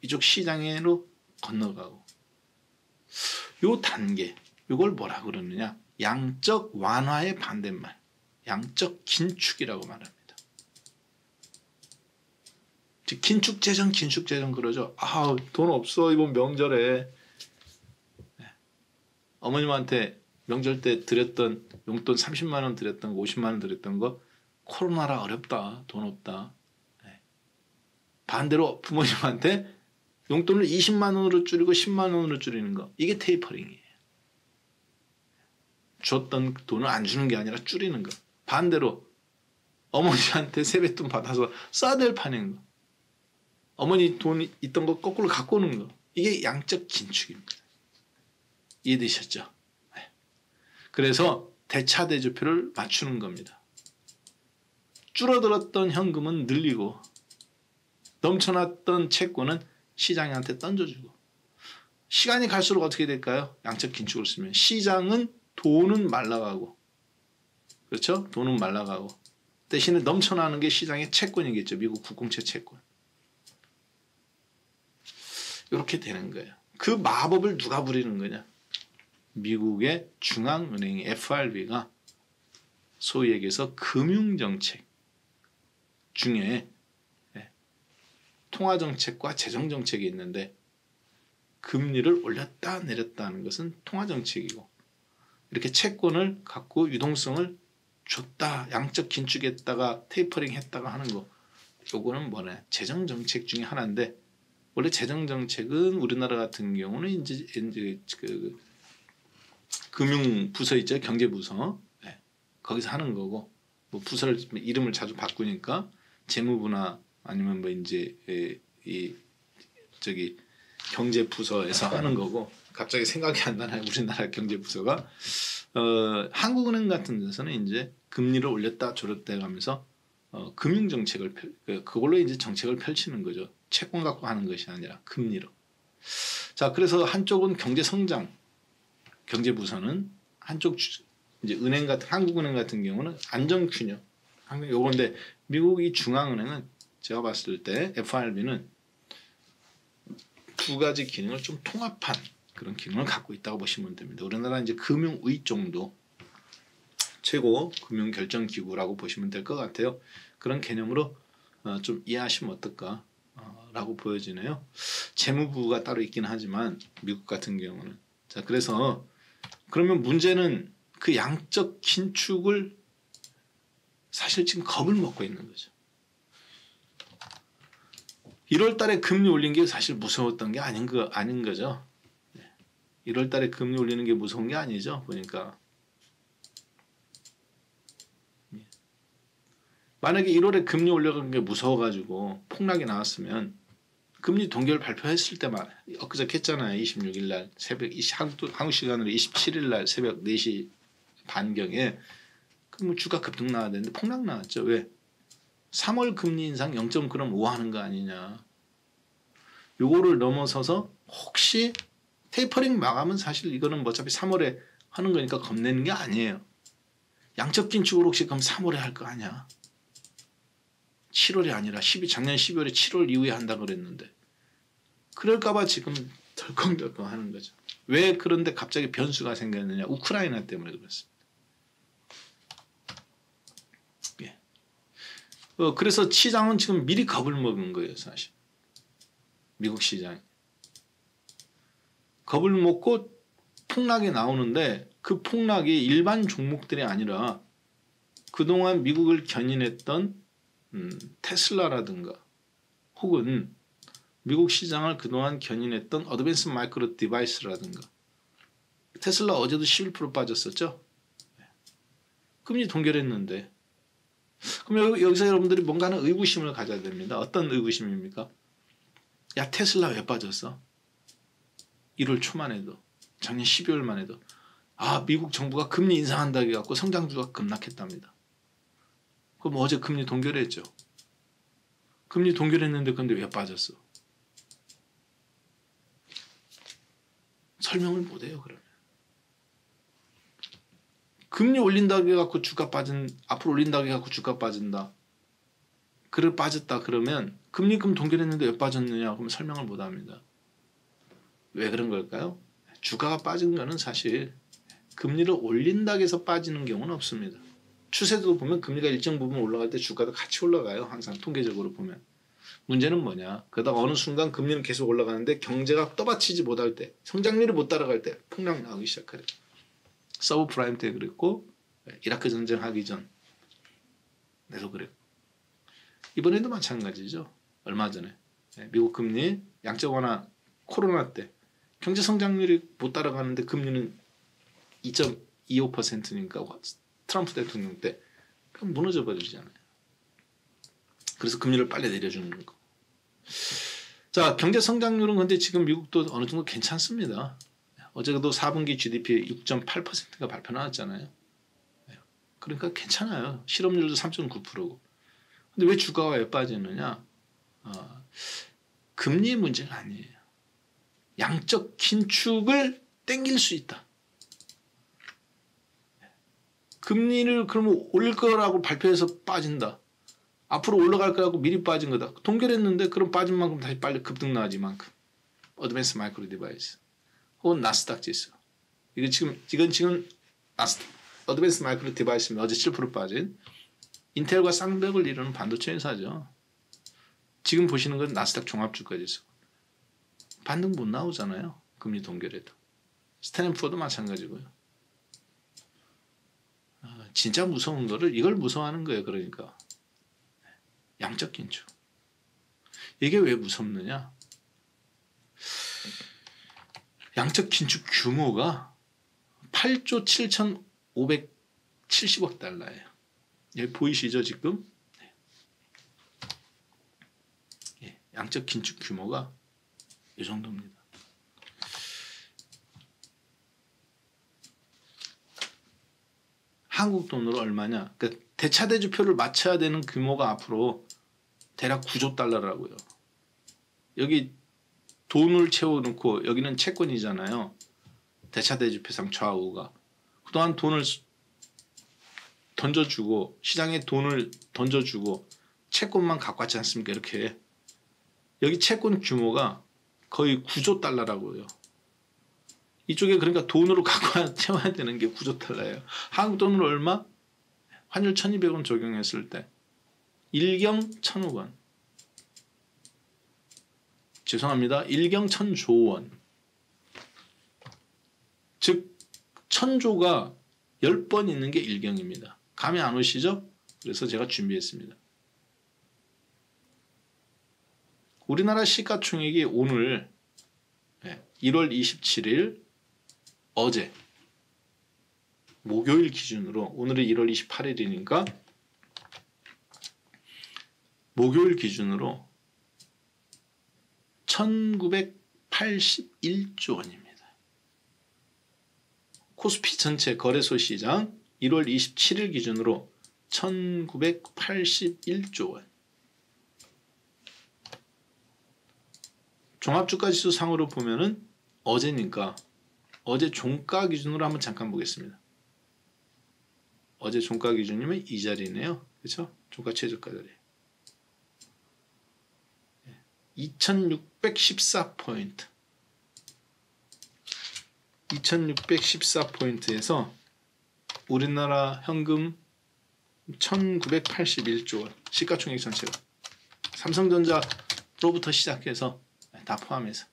이쪽 시장으로 건너가고 요 단계, 이걸 뭐라 그러느냐? 양적 완화의 반대말, 양적 긴축이라고 말합니다. 즉 긴축재정 그러죠. 아, 돈 없어 이번 명절에. 어머님한테 명절 때 드렸던 용돈 30만 원 드렸던 거, 50만 원 드렸던 거 코로나라 어렵다, 돈 없다. 반대로 부모님한테 용돈을 20만 원으로 줄이고 10만 원으로 줄이는 거, 이게 테이퍼링이에요. 줬던 돈을 안 주는 게 아니라 줄이는 거. 반대로 어머니한테 세뱃돈 받아서 싸들 파는 거, 어머니 돈 있던 거 거꾸로 갖고 오는 거, 이게 양적 긴축입니다. 이해되셨죠? 네. 그래서 대차대조표를 맞추는 겁니다. 줄어들었던 현금은 늘리고 넘쳐났던 채권은 시장한테 던져주고 시간이 갈수록 어떻게 될까요? 양적 긴축을 쓰면 시장은 돈은 말라가고, 그렇죠? 돈은 말라가고 대신에 넘쳐나는 게 시장의 채권이겠죠. 미국 국공채 채권. 이렇게 되는 거예요. 그 마법을 누가 부리는 거냐? 미국의 중앙은행 FRB가 소위 얘기해서 금융정책 중에 통화정책과 재정정책이 있는데 금리를 올렸다 내렸다 하는 것은 통화정책이고 이렇게 채권을 갖고 유동성을 줬다 양적 긴축했다가 테이퍼링 했다가 하는 거 요거는 뭐냐 재정정책 중에 하나인데 원래 재정정책은 우리나라 같은 경우는 이제 그 금융부서 있죠 경제부서 거기서 하는 거고 뭐 부서를 이름을 자주 바꾸니까 재무부나 아니면 뭐 이제 이 저기 경제부서에서 하는 거고 갑자기 생각이 안 나나요 우리나라 경제부서가 한국은행 같은 데서는 이제 금리를 올렸다 줄였다 가면서 금융 정책을 그걸로 이제 정책을 펼치는 거죠 채권 갖고 하는 것이 아니라 금리로 자 그래서 한쪽은 경제 성장 경제부서는 한쪽 이제 은행 같은 한국은행 같은 경우는 안정균형 요건데 미국이 중앙은행은 제가 봤을 때 FRB는 두 가지 기능을 좀 통합한 그런 기능을 갖고 있다고 보시면 됩니다. 우리나라 이제 금융의 정도 최고 금융결정기구라고 보시면 될 것 같아요. 그런 개념으로 좀 이해하시면 어떨까라고 보여지네요. 재무부가 따로 있긴 하지만 미국 같은 경우는 자 그래서 그러면 문제는 그 양적 긴축을 사실 지금 겁을 먹고 있는 거죠. 1월 달에 금리 올린 게 사실 무서웠던 게 아닌 거죠. 1월 달에 금리 올리는 게 무서운 게 아니죠. 보니까. 만약에 1월에 금리 올려간 게 무서워가지고 폭락이 나왔으면 금리 동결 발표했을 때만 엊그저께 했잖아요. 26일 날 새벽 한국 시간으로 27일 날 새벽 4시 반경에 그럼 주가 급등 나와야 되는데 폭락 나왔죠. 왜? 3월 금리 인상 0.9럼 하는 거 아니냐. 요거를 넘어서서 혹시 테이퍼링 마감은 사실 이거는 뭐 어차피 3월에 하는 거니까 겁내는 게 아니에요. 양적 긴축을 혹시 그럼 3월에 할 거 아니야. 7월이 아니라 작년 12월에 7월 이후에 한다 그랬는데 그럴까 봐 지금 덜컹덜컹 하는 거죠. 왜 그런데 갑자기 변수가 생겼느냐. 우크라이나 때문에 그렇습니다. 예. 그래서 시장은 지금 미리 겁을 먹은 거예요. 사실. 미국 시장. 겁을 먹고 폭락이 나오는데 그 폭락이 일반 종목들이 아니라 그동안 미국을 견인했던 테슬라라든가 혹은 미국 시장을 그동안 견인했던 어드밴스 마이크로 디바이스라든가 테슬라 어제도 11% 빠졌었죠. 금리 동결했는데 그럼 여기서 여러분들이 뭔가는 의구심을 가져야 됩니다. 어떤 의구심입니까? 야 테슬라 왜 빠졌어? 1월 초만 해도 작년 12월만 해도 미국 정부가 금리 인상한다고 해갖고 성장주가 급락했답니다. 그럼 어제 금리 동결했죠. 금리 동결했는데 근데 왜 빠졌어? 설명을 못해요. 그러면 금리 올린다고 해갖고 주가 앞으로 올린다고 해갖고 주가 빠진다. 그래 빠졌다 그러면 금리금 동결했는데 왜 빠졌느냐 그러면 설명을 못합니다. 왜 그런 걸까요? 주가가 빠진 거는 사실 금리를 올린다고 해서 빠지는 경우는 없습니다. 추세도 보면 금리가 일정 부분 올라갈 때 주가도 같이 올라가요. 항상 통계적으로 보면. 문제는 뭐냐. 그러다가 어느 순간 금리는 계속 올라가는데 경제가 떠받치지 못할 때 성장률이 못 따라갈 때 폭락 나오기 시작해요. 서브프라임 때 그랬고 이라크 전쟁 하기 전에도 그랬고 이번에도 마찬가지죠. 얼마 전에 미국 금리 양적 완화 코로나 때 경제 성장률이 못 따라가는데 금리는 2.25%니까 트럼프 대통령 때 그럼 무너져 버리잖아요. 그래서 금리를 빨리 내려주는 거. 자, 경제 성장률은 근데 지금 미국도 어느 정도 괜찮습니다. 어제도 4분기 GDP 6.8%가 발표 나왔잖아요. 그러니까 괜찮아요. 실업률도 3.9%고. 근데 왜 주가가 왜 빠지느냐? 금리의 문제가 아니에요. 양적 긴축을 땡길 수 있다. 금리를 그러면 올릴 거라고 발표해서 빠진다. 앞으로 올라갈 거라고 미리 빠진 거다. 동결했는데 그럼 빠진 만큼 다시 빨리 급등 나가지 만큼. 어드밴스 마이크로 디바이스 혹은 나스닥 지수. 이건 지금 어드밴스 마이크로 디바이스입니다. 어제 7% 빠진 인텔과 쌍벽을 이루는 반도체 회사죠. 지금 보시는 건 나스닥 종합주가 지수. 반등 못 나오잖아요. 금리 동결해도. 스탠앤푸어도 마찬가지고요. 진짜 무서운 거를 이걸 무서워하는 거예요. 그러니까 양적 긴축. 이게 왜 무섭느냐? 양적 긴축 규모가 8조 7,570억 달러예요. 여기 보이시죠 지금? 양적 긴축 규모가 이 정도입니다. 한국 돈으로 얼마냐? 그러니까 대차대주표를 맞춰야 되는 규모가 앞으로 대략 9조 달러라고요. 여기 돈을 채워놓고 여기는 채권이잖아요. 대차대주표상 좌우가. 그동안 돈을 던져주고 시장에 돈을 던져주고 채권만 갖고 왔지 않습니까? 이렇게. 여기 채권 규모가 거의 9조 달러라고요. 이쪽에 그러니까 돈으로 갖고 채워야 되는 게 9조 달러예요. 한국 돈으로 얼마? 환율 1200원 적용했을 때 1경 1000억 원. 죄송합니다. 1경 1000조 원. 즉 1000조가 10번 있는 게 1경입니다. 감이 안 오시죠? 그래서 제가 준비했습니다. 우리나라 시가총액이 오늘 1월 27일 어제 목요일 기준으로 오늘은 1월 28일이니까 목요일 기준으로 1981조 원입니다. 코스피 전체 거래소 시장 1월 27일 기준으로 1981조 원. 종합주가지수 상으로 보면은 어제니까 어제 종가 기준으로 한번 잠깐 보겠습니다. 어제 종가 기준이면 이 자리네요. 그렇죠? 종가 최저가 자리. 2614포인트. 2614포인트에서 우리나라 현금 1981조 원. 시가총액 전체가. 삼성전자로부터 시작해서 다 포함해서.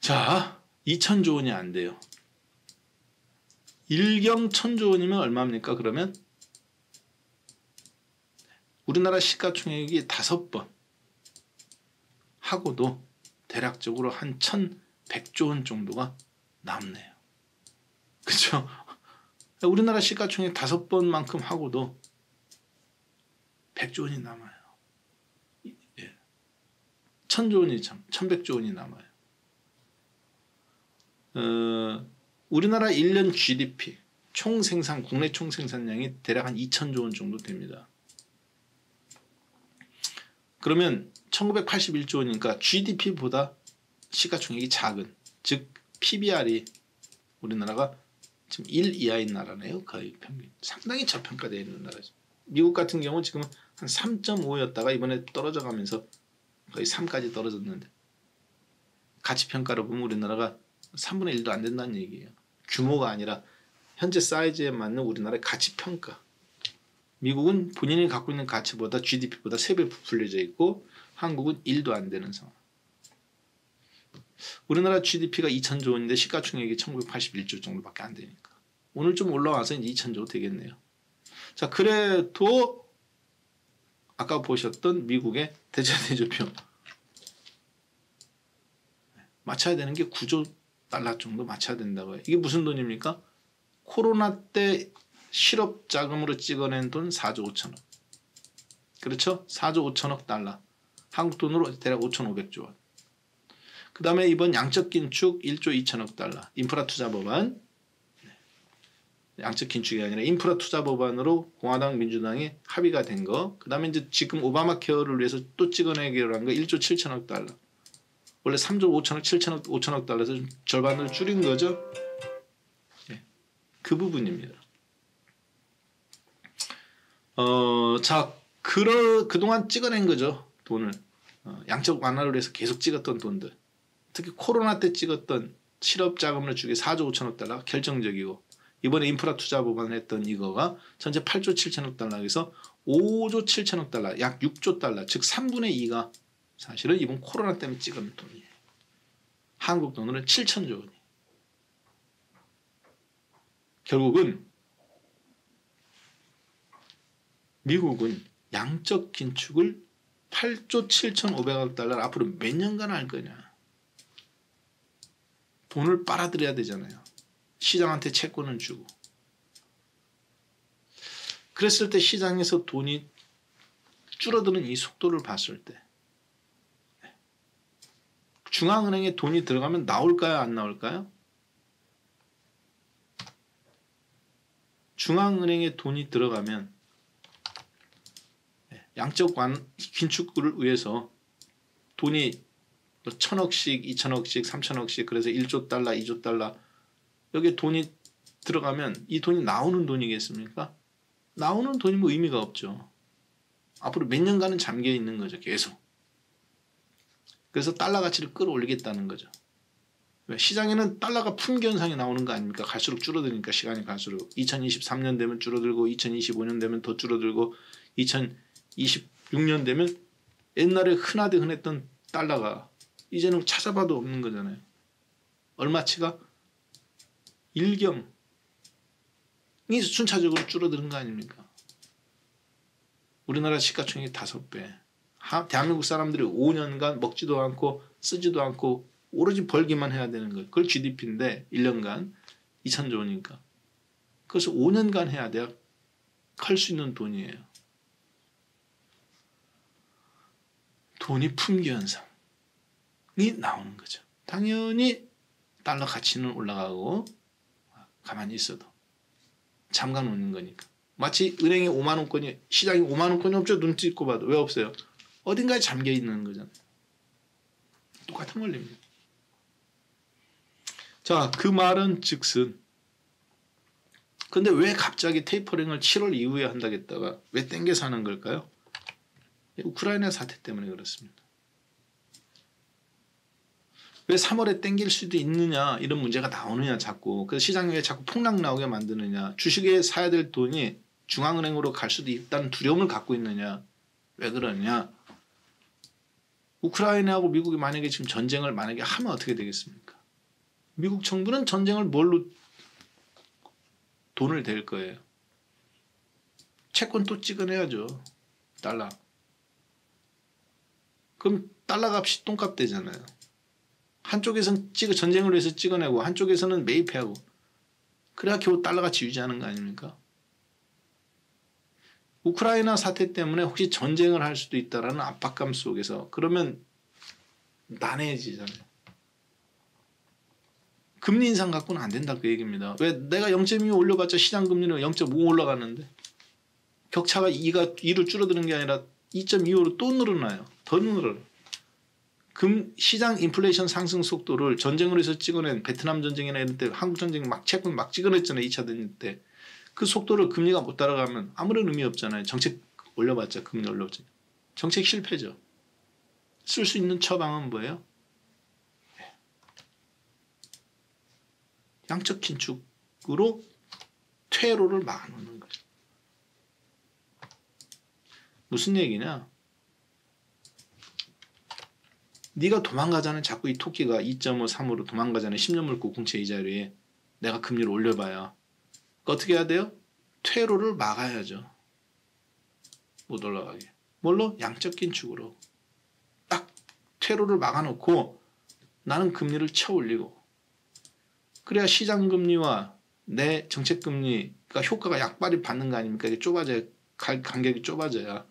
자, 2000조 원이 안 돼요. 1경 1000조 원이면 얼마입니까? 그러면 우리나라 시가총액이 5번 하고도 대략적으로 한 1100조 원 정도가 남네요. 그렇죠? 우리나라 시가총액 5번만큼 하고도 100조 원이 남아요. 1000조 원이 1100조 원이 남아요. 우리나라 1년 GDP 총생산 국내 총생산량이 대략 한 2000조 원 정도 됩니다. 그러면 1981조 원이니까 GDP보다 시가총액이 작은, 즉 PBR이 우리나라가 지금 1 이하인 나라네요. 거의 평균. 상당히 저평가되어 있는 나라죠. 미국 같은 경우 지금 한 3.5였다가 이번에 떨어져 가면서 거의 3까지 떨어졌는데 가치평가로 보면 우리나라가 3분의 1도 안 된다는 얘기예요. 규모가 아니라 현재 사이즈에 맞는 우리나라의 가치평가. 미국은 본인이 갖고 있는 가치보다 GDP보다 3배 부풀려져 있고 한국은 1도 안 되는 상황. 우리나라 GDP가 2000조 원인데 시가총액이 1981조 정도밖에 안 되니까 오늘 좀 올라와서 이제 2000조 되겠네요. 자, 그래도 아까 보셨던 미국의 대차대조표 맞춰야 되는 게 9조 달러 정도 맞춰야 된다고요. 이게 무슨 돈입니까? 코로나 때 실업 자금으로 찍어낸 돈 4조 5천억. 그렇죠? 4조 5천억 달러. 한국 돈으로 대략 5,500조 원. 그 다음에 이번 양적 긴축 1조 2천억 달러. 인프라 투자 법안 양적 긴축이 아니라 인프라 투자 법안으로 공화당 민주당이 합의가 된 거. 그다음에 이제 지금 오바마 케어를 위해서 또 찍어내기로 한 거 1조 7천억 달러. 원래 3조 5천억 5천억 달러에서 좀 절반을 줄인 거죠. 예, 그 부분입니다. 자, 그동안 찍어낸 거죠. 돈을. 양적 완화를 위해서 계속 찍었던 돈들. 특히 코로나 때 찍었던 실업 자금을 주기 4조 5천억 달러 결정적이고, 이번에 인프라 투자 법안을 했던 이거가 전체 8조 7천억 달러에서 5조 7천억 달러, 약 6조 달러, 즉 3분의 2가 사실은 이번 코로나 때문에 찍은 돈이에요. 한국 돈으로 7천조 원이. 결국은 미국은 양적 긴축을 8조 7,500억 달러를 앞으로 몇 년간 할 거냐. 돈을 빨아들여야 되잖아요. 시장한테 채권을 주고. 그랬을 때 시장에서 돈이 줄어드는 이 속도를 봤을 때 중앙은행에 돈이 들어가면 나올까요? 안 나올까요? 중앙은행에 돈이 들어가면 양적 긴축을 위해서 돈이 1,000억씩, 2,000억씩, 3,000억씩 그래서 1조 달러, 2조 달러 여기에 돈이 들어가면 이 돈이 나오는 돈이겠습니까? 나오는 돈이 뭐 의미가 없죠. 앞으로 몇 년간은 잠겨 있는 거죠. 계속. 그래서 달러 가치를 끌어올리겠다는 거죠. 왜? 시장에는 달러가 품귀 현상이 나오는 거 아닙니까? 갈수록 줄어드니까 시간이 갈수록 2023년 되면 줄어들고 2025년 되면 더 줄어들고 2026년 되면 옛날에 흔하디 흔했던 달러가 이제는 찾아봐도 없는 거잖아요. 얼마치가? 일경이 순차적으로 줄어드는 거 아닙니까? 우리나라 시가총액이 5배. 대한민국 사람들이 5년간 먹지도 않고 쓰지도 않고 오로지 벌기만 해야 되는 거예요. 그걸 GDP인데 1년간 2천조 원이니까. 그래서 5년간 해야 돼야 할 수 있는 돈이에요. 돈이 품귀 현상이 나오는 거죠. 당연히 달러 가치는 올라가고 가만히 있어도 잠깐 오는 거니까. 마치 은행에 5만 원권이 시장에 5만 원권이 없죠. 눈 찍고 봐도. 왜 없어요? 어딘가에 잠겨 있는 거잖아요. 똑같은 원리입니다. 자, 그 말은 즉슨 근데 왜 갑자기 테이퍼링을 7월 이후에 한다겠다가 왜 땡겨서 하는 걸까요? 우크라이나 사태 때문에 그렇습니다. 왜 3월에 땡길 수도 있느냐 이런 문제가 나오느냐 자꾸. 그래서 시장에 자꾸 폭락 나오게 만드느냐. 주식에 사야 될 돈이 중앙은행으로 갈 수도 있다는 두려움을 갖고 있느냐. 왜 그러냐. 우크라이나하고 미국이 만약에 지금 전쟁을 만약에 하면 어떻게 되겠습니까? 미국 정부는 전쟁을 뭘로 돈을 댈 거예요. 채권 또 찍어내야죠. 달러. 그럼 달러 값이 똥값 되잖아요. 한쪽에서는 전쟁을 위해서 찍어내고 한쪽에서는 매입하고 그래야 겨우 달러 가치 유지하는 거 아닙니까? 우크라이나 사태 때문에 혹시 전쟁을 할 수도 있다라는 압박감 속에서 그러면 난해해지잖아요. 금리 인상 갖고는 안 된다 그 얘기입니다. 왜 내가 0.25 올려봤자 시장 금리는 0.5 올라가는데 격차가 2로 줄어드는 게 아니라 2.25로 또 늘어나요. 더 늘어요. 시장 인플레이션 상승 속도를 전쟁을 해서 찍어낸 베트남 전쟁이나 이런 때 한국 전쟁 채권 막 찍어냈잖아요. 2차 대전 때. 그 속도를 금리가 못 따라가면 아무런 의미 없잖아요. 정책 올려봤자 금리 올려봤자. 정책 실패죠. 쓸 수 있는 처방은 뭐예요? 양적 긴축으로 퇴로를 막아놓는 거죠. 무슨 얘기냐? 네가 도망가자는 자꾸 이 토끼가 2.5, 3으로 도망가자는 10년 물고 공채 이자리에 내가 금리를 올려봐야 어떻게 해야 돼요? 퇴로를 막아야죠. 못 올라가게. 뭘로? 양적 긴축으로. 딱 퇴로를 막아놓고 나는 금리를 쳐 올리고 그래야 시장금리와 내 정책금리가 효과가 약발이 받는 거 아닙니까? 이게 좁아져야 간격이 좁아져야.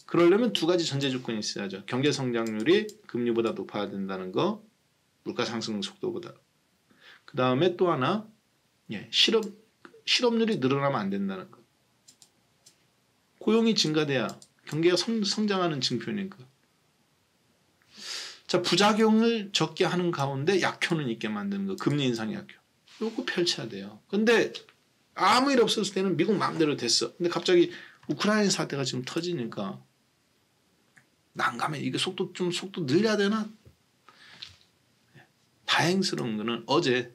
그러려면 두 가지 전제 조건이 있어야죠. 경제 성장률이 금리보다 높아야 된다는 거, 물가 상승 속도보다. 그 다음에 또 하나, 실업 실업률이 늘어나면 안 된다는 거. 고용이 증가돼야 경기가 성장하는 증표니까. 자, 부작용을 적게 하는 가운데 약효는 있게 만드는 거. 금리 인상 약효. 이거 펼쳐야 돼요. 근데 아무 일 없었을 때는 미국 마음대로 됐어. 근데 갑자기 우크라이나 사태가 지금 터지니까 난감해. 이게 속도 늘려야 되나? 다행스러운 거는 어제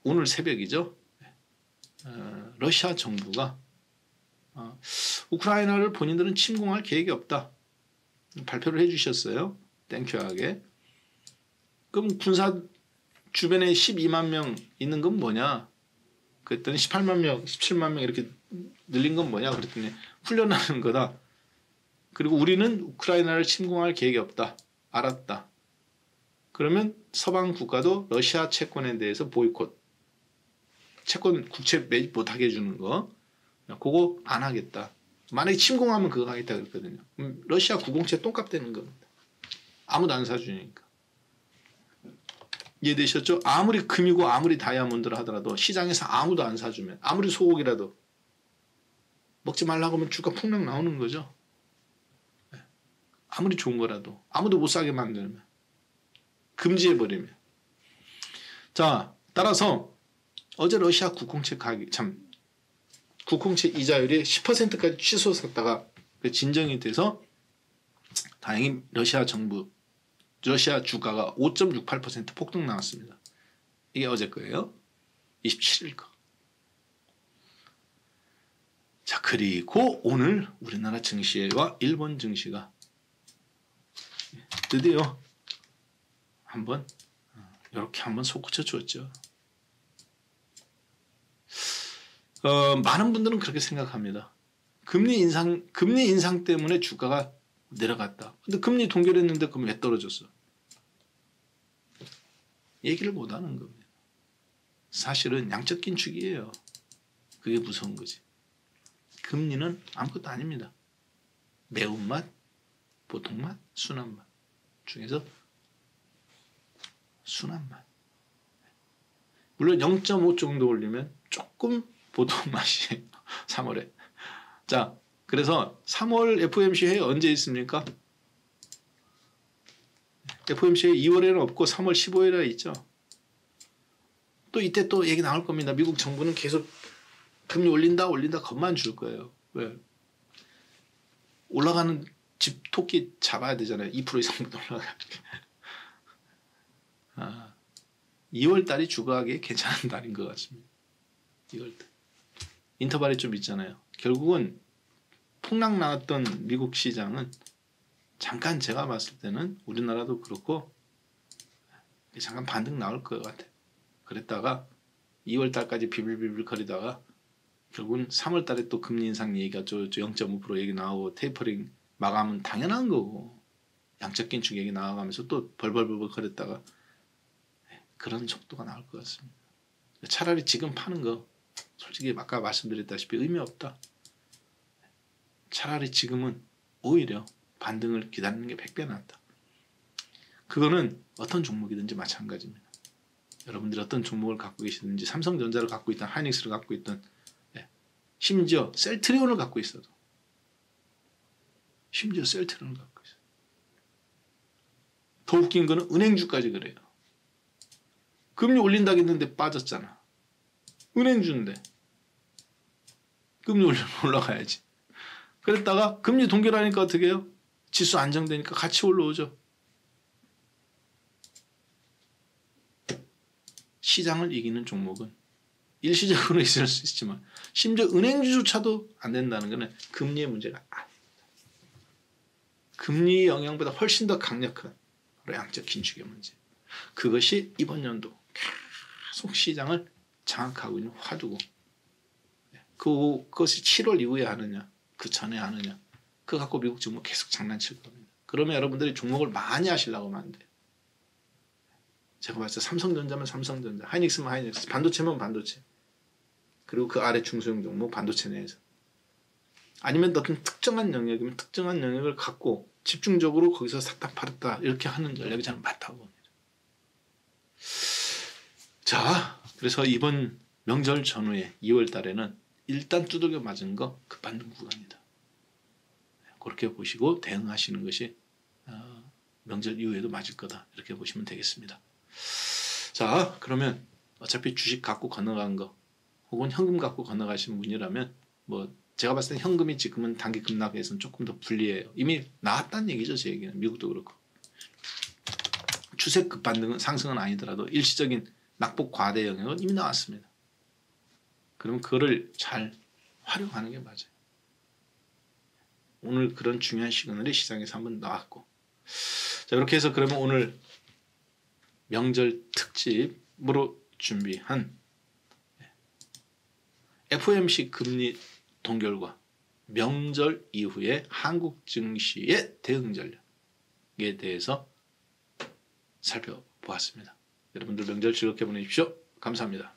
오늘 새벽이죠. 러시아 정부가 우크라이나를 본인들은 침공할 계획이 없다. 발표를 해주셨어요. 땡큐하게. 그럼 군사 주변에 12만 명 있는 건 뭐냐? 그랬더니 18만 명, 17만 명 이렇게 늘린 건 뭐냐? 그랬더니 훈련하는 거다. 그리고 우리는 우크라이나를 침공할 계획이 없다. 알았다. 그러면 서방 국가도 러시아 채권에 대해서 보이콧. 채권 국채 매입 못하게 해주는 거. 그거 안 하겠다. 만약에 침공하면 그거 하겠다 그랬거든요. 그럼 러시아 구공채 똥값 되는 겁니다. 아무도 안 사주니까. 이해되셨죠? 아무리 금이고 아무리 다이아몬드를 하더라도 시장에서 아무도 안 사주면 아무리 소고기라도 먹지 말라고 하면 주가 폭락 나오는 거죠. 아무리 좋은 거라도 아무도 못 사게 만들면 금지해버리면. 자, 따라서 어제 러시아 구공채 가격 구공채 이자율이 10%까지 치솟았다가 진정이 돼서 다행히 러시아 주가가 5.68% 폭등 나왔습니다. 이게 어제 거예요. 27일 거. 자, 그리고 오늘 우리나라 증시와 일본 증시가 드디어 이렇게 한번 솟구쳐 줬죠. 많은 분들은 그렇게 생각합니다. 금리 인상 때문에 주가가 내려갔다. 근데 금리 동결했는데 그럼 왜 떨어졌어? 얘기를 못 하는 겁니다. 사실은 양적 긴축이에요. 그게 무서운 거지. 금리는 아무것도 아닙니다. 매운맛, 보통맛, 순한맛 중에서 순한맛. 물론 0.5 정도 올리면 조금 보통맛이에요. 3월에. 자, 그래서 3월 FOMC 회의 언제 있습니까? FOMC 회의 2월에는 없고 3월 15일에 있죠. 또 이때 또 얘기 나올 겁니다. 미국 정부는 계속 금리 올린다 겁만 줄 거예요. 왜? 올라가는 집 토끼 잡아야 되잖아요. 2% 이상부터 올라가게. 2월 달이 주거하기에 괜찮은 달인 것 같습니다. 2월 달. 인터벌이 좀 있잖아요. 결국은 폭락 나왔던 미국 시장은 잠깐 제가 봤을 때는 우리나라도 그렇고 잠깐 반등 나올 것 같아. 그랬다가 2월 달까지 비빌비빌 거리다가 결국은 3월 달에 또 금리 인상 얘기가 0.5% 얘기 나오고 테이퍼링 마감은 당연한 거고 양적 긴축 얘기 나와가면서 또 벌벌벌벌 거렸다가 그런 속도가 나올 것 같습니다. 차라리 지금 파는 거 솔직히 아까 말씀드렸다시피 의미 없다. 차라리 지금은 오히려 반등을 기다리는 게 100배 낫다. 그거는 어떤 종목이든지 마찬가지입니다. 여러분들이 어떤 종목을 갖고 계시든지 삼성전자를 갖고 있든 하이닉스를 갖고 있든 심지어 셀트리온을 갖고 있어도 더 웃긴 거는 은행주까지 그래요. 금리 올린다고 했는데 빠졌잖아. 은행주인데 금리 올리면 올라가야지. 그랬다가 금리 동결하니까 어떻게 해요? 지수 안정되니까 같이 올라오죠. 시장을 이기는 종목은 일시적으로 있을 수 있지만 심지어 은행주조차도 안 된다는 것은 금리의 문제가 아닙니다. 금리 영향보다 훨씬 더 강력한 양적 긴축의 문제. 그것이 이번 연도 계속 시장을 장악하고 있는 화두고 그것이 7월 이후에 하느냐 그 전에 하느냐 그거 갖고 미국 정부 계속 장난칠 겁니다. 그러면 여러분들이 종목을 많이 하시려고 하면 안 돼요. 제가 봤을 때 삼성전자면 삼성전자, 하이닉스면 하이닉스, 반도체면 반도체. 그리고 그 아래 중소형 종목 반도체 내에서. 아니면 어떤 특정한 영역이면 특정한 영역을 갖고 집중적으로 거기서 샀다 팔았다 이렇게 하는 전략이 저는 맞다고 봅니다. 자, 그래서 이번 명절 전후에 2월 달에는 일단 두들겨 맞은 거 급반등 구간이다. 그렇게 보시고 대응하시는 것이 명절 이후에도 맞을 거다. 이렇게 보시면 되겠습니다. 자, 그러면 어차피 주식 갖고 건너간 거 혹은 현금 갖고 건너가신 분이라면 뭐 제가 봤을 때 현금이 지금은 단기 급락에서는 조금 더 불리해요. 이미 나왔다는 얘기죠. 제 얘기는. 미국도 그렇고. 추세 급반등은 상승은 아니더라도 일시적인 낙폭 과대 영역은 이미 나왔습니다. 그러면 그거를 잘 활용하는 게 맞아요. 오늘 그런 중요한 시그널이 시장에서 한번 나왔고, 자, 이렇게 해서 그러면 오늘 명절 특집으로 준비한 FOMC 금리 동결과 명절 이후의 한국 증시의 대응 전략에 대해서 살펴보았습니다. 여러분들 명절 즐겁게 보내십시오. 감사합니다.